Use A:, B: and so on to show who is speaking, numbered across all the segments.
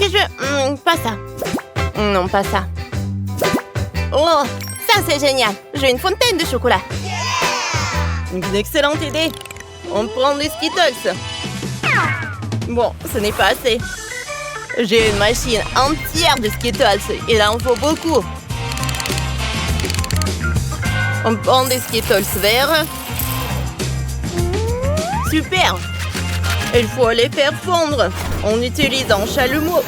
A: que je veux... pas ça. Non, pas ça. Oh, ça c'est génial. J'ai une fontaine de chocolat. Une excellente idée. On prend des Skittles. Bon, ce n'est pas assez. J'ai une machine entière de Skittles. Il en faut beaucoup. On prend des Skittles verts. Super. Il faut les faire fondre en utilisant chalumeau.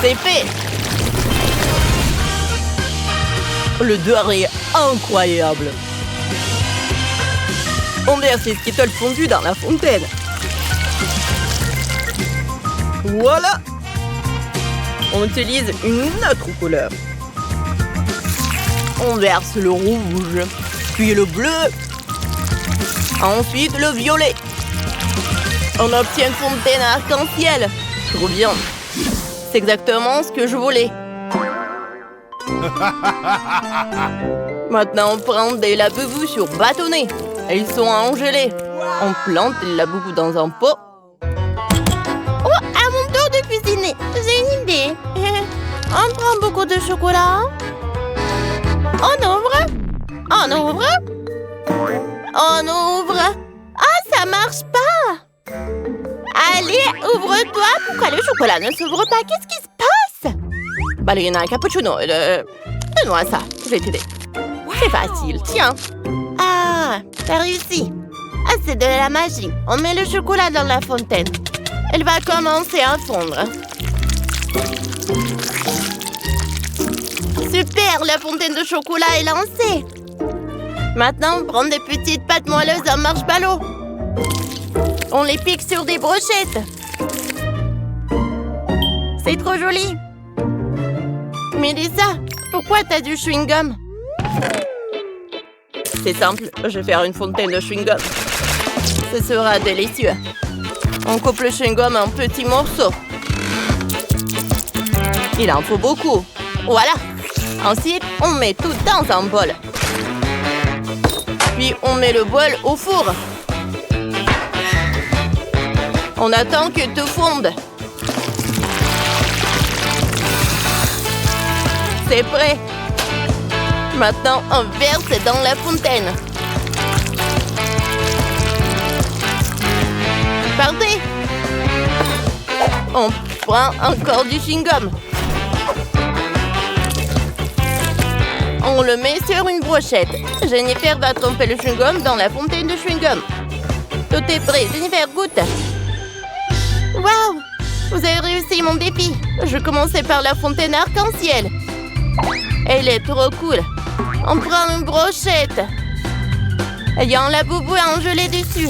A: C'est fait. L'odeur est incroyable. On verse les Skittles fondus dans la fontaine. Voilà. On utilise une autre couleur. On verse le rouge, puis le bleu, ensuite le violet. On obtient une fontaine arc-en-ciel. Trop bien. C'est exactement ce que je voulais. Maintenant, on prend des laboubous sur bâtonnet. Ils sont engelés. On plante les laboubous dans un pot. Oh, à mon tour de cuisiner. J'ai une idée. On prend beaucoup de chocolat. On ouvre. On ouvre. On ouvre. Ah, ça marche pas. Allez, ouvre-toi. Pourquoi le chocolat ne s'ouvre pas? Qu'est-ce qui se passe? Ballerina, un cappuccino. Donne-moi ça. Je vais t'aider. C'est facile. Tiens. Ah, t'as réussi. Ah, c'est de la magie. On met le chocolat dans la fontaine. Elle va commencer à fondre. Super, la fontaine de chocolat est lancée. Maintenant, on prend des petites pâtes moelleuses en marshmallow. On les pique sur des brochettes. C'est trop joli. Mélissa, pourquoi t'as du chewing-gum? C'est simple, je vais faire une fontaine de chewing-gum. Ce sera délicieux. On coupe le chewing-gum en petits morceaux. Il en faut beaucoup. Voilà. Ensuite, on met tout dans un bol. Puis, on met le bol au four. On attend que tout fonde. C'est prêt. Maintenant, on verse dans la fontaine. Parfait. On prend encore du chewing-gum. On le met sur une brochette. Jennifer va tremper le chewing-gum dans la fontaine de chewing-gum. Tout est prêt. Jennifer, goûte. Waouh! Vous avez réussi mon défi. Je commençais par la fontaine arc-en-ciel. Elle est trop cool. On prend une brochette. Il y a un laboubou engelé dessus.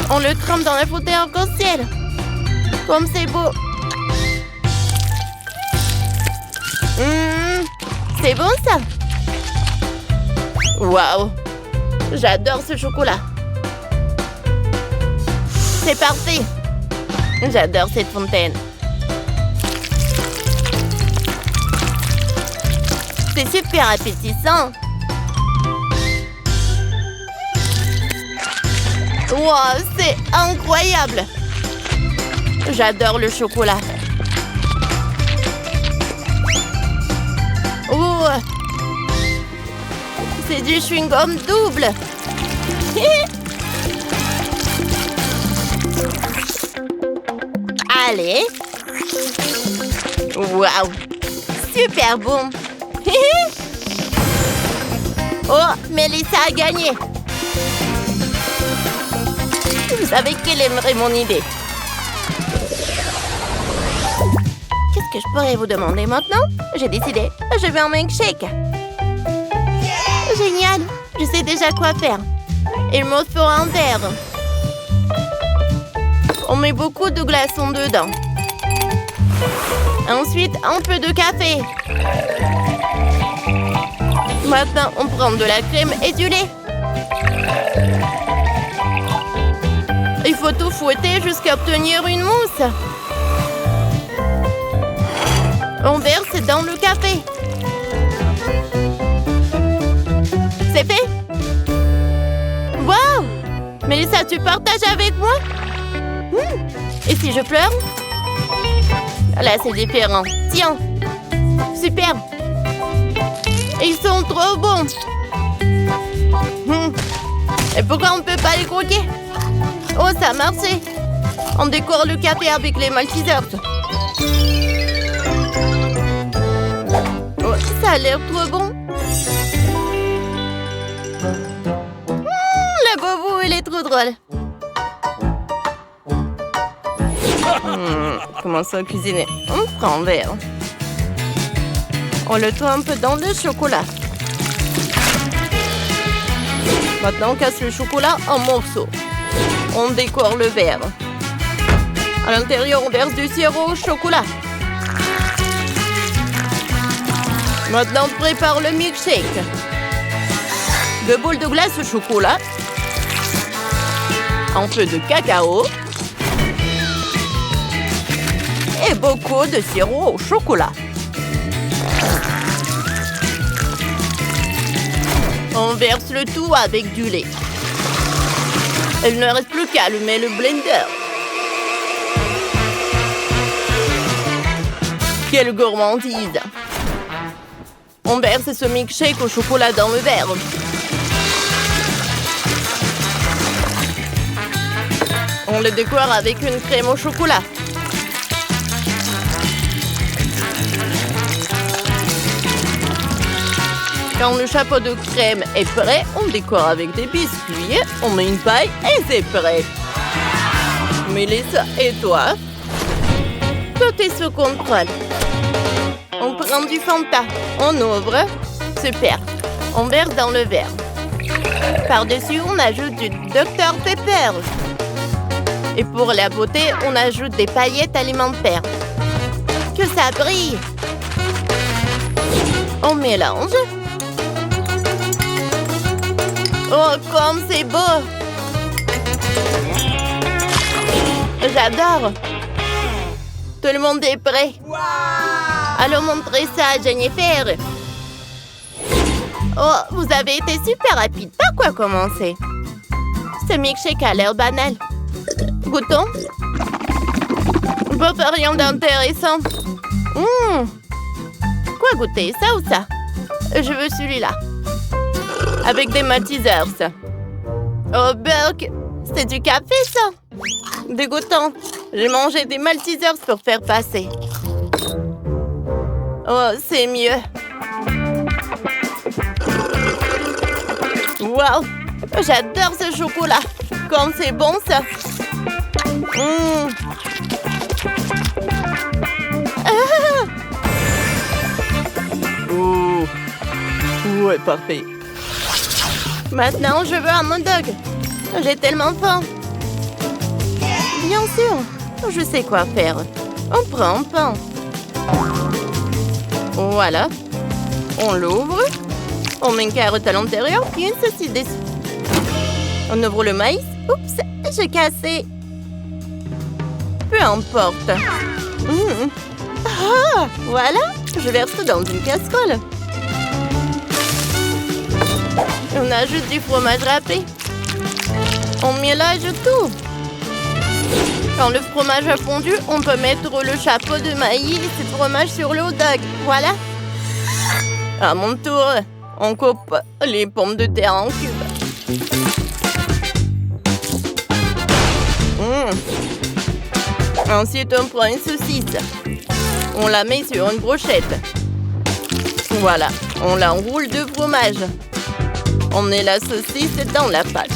A: On le trempe dans la fontaine arc-en-ciel. Comme c'est beau. C'est bon ça. Waouh. J'adore ce chocolat. C'est parfait. J'adore cette fontaine. C'est super appétissant. Wow, c'est incroyable. J'adore le chocolat. Oh, c'est du chewing-gum double. Allez. Waouh, super bon. Oh, Mélissa a gagné. Vous savez qu'elle aimerait mon idée. Qu'est-ce que je pourrais vous demander maintenant? J'ai décidé, je veux un milkshake. Génial, je sais déjà quoi faire. Il me faut un verre. On met beaucoup de glaçons dedans. Ensuite, un peu de café. Maintenant, on prend de la crème et du lait. Il faut tout fouetter jusqu'à obtenir une mousse. On verse dans le café. C'est fait. Waouh! Mélissa, tu partages avec moi? Et si je pleure? Là, c'est différent. Tiens. Super. Ils sont trop bons. Et pourquoi on ne peut pas les croquer? Oh, ça a marché. On décore le café avec les Maltesers. Oh, ça a l'air trop bon. La bobo, elle est trop drôle. Comment ça cuisiner? On prend un verre. On le trempe dans le chocolat. Maintenant, on casse le chocolat en morceaux. On décore le verre. À l'intérieur, on verse du sirop au chocolat. Maintenant, on prépare le milkshake. 2 boules de glace au chocolat. Un peu de cacao. Et beaucoup de sirop au chocolat. On verse le tout avec du lait. Il ne reste plus qu'à allumer le blender. Quelle gourmandise! On verse ce milkshake au chocolat dans le verre. On le décore avec une crème au chocolat. Quand le chapeau de crème est prêt, on décore avec des biscuits, on met une paille et c'est prêt. Mélissa, et toi? Tout est sous contrôle. On prend du Fanta, on ouvre. Super. On verse dans le verre. Par-dessus, on ajoute du Dr Pepper. Et pour la beauté, on ajoute des paillettes alimentaires. Que ça brille! On mélange. Oh, comme c'est beau! J'adore! Tout le monde est prêt. Wow! Allons montrer ça à Jennifer. Oh, vous avez été super rapide. Par quoi commencer? Ce milkshake a l'air banal. Goûtons. Pas rien d'intéressant. Quoi goûter, ça ou ça? Je veux celui-là. Avec des Maltesers. Oh, Burke, c'est du café, ça? Dégoûtant. J'ai mangé des Maltesers pour faire passer. Oh, c'est mieux. Wow! J'adore ce chocolat. Comme c'est bon, ça. Ah! Oh. Ouais, parfait. Maintenant, je veux un hot dog. J'ai tellement faim. Bien sûr, je sais quoi faire. On prend un pain. Voilà. On l'ouvre. On met une carotte à l'intérieur et une saucisse dessus. On ouvre le maïs. Oups, j'ai cassé. Peu importe. Ah, voilà. Je verse tout dans une casserole. On ajoute du fromage râpé. On mélange tout. Quand le fromage a fondu, on peut mettre le chapeau de maïs et de fromage sur le hot dog. Voilà. À mon tour, on coupe les pommes de terre en cubes. Ensuite, on prend une saucisse. On la met sur une brochette. Voilà, on l'enroule de fromage. On met la saucisse dans la pâte.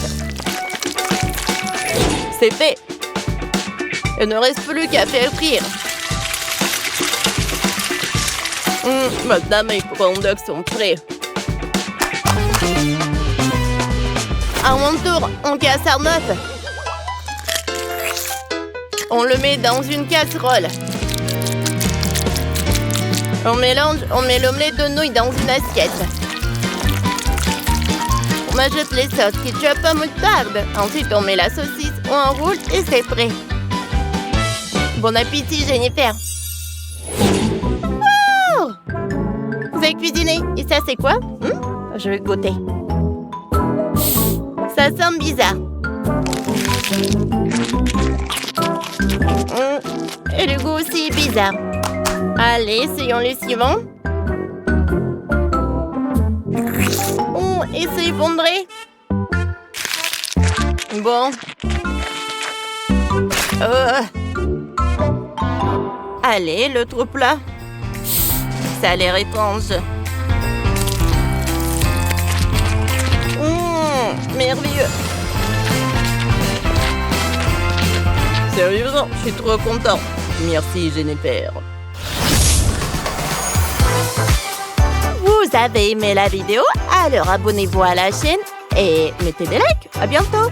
A: C'est fait. Il ne reste plus qu'à faire cuire. Maintenant, mes hot dogs sont prêts. À mon tour, on casse un œuf. On le met dans une casserole. On mélange, on met l'omelette de nouilles dans une assiette. On ajoute les sauces ketchup à moutarde. Ensuite, on met la saucisse, on enroule et c'est prêt. Bon appétit, Jennifer. Wow! Vous avez cuisiné. Et ça, c'est quoi? Je vais goûter. Ça sent bizarre. Et le goût aussi est bizarre. Allez, essayons le suivant. Oh, et c'est effondré. Bon. Allez, l'autre plat. Ça a l'air étrange. Merveilleux. Sérieusement, je suis trop content. Merci, Jennifer. Vous avez aimé la vidéo? Alors abonnez-vous à la chaîne et mettez des likes. À bientôt.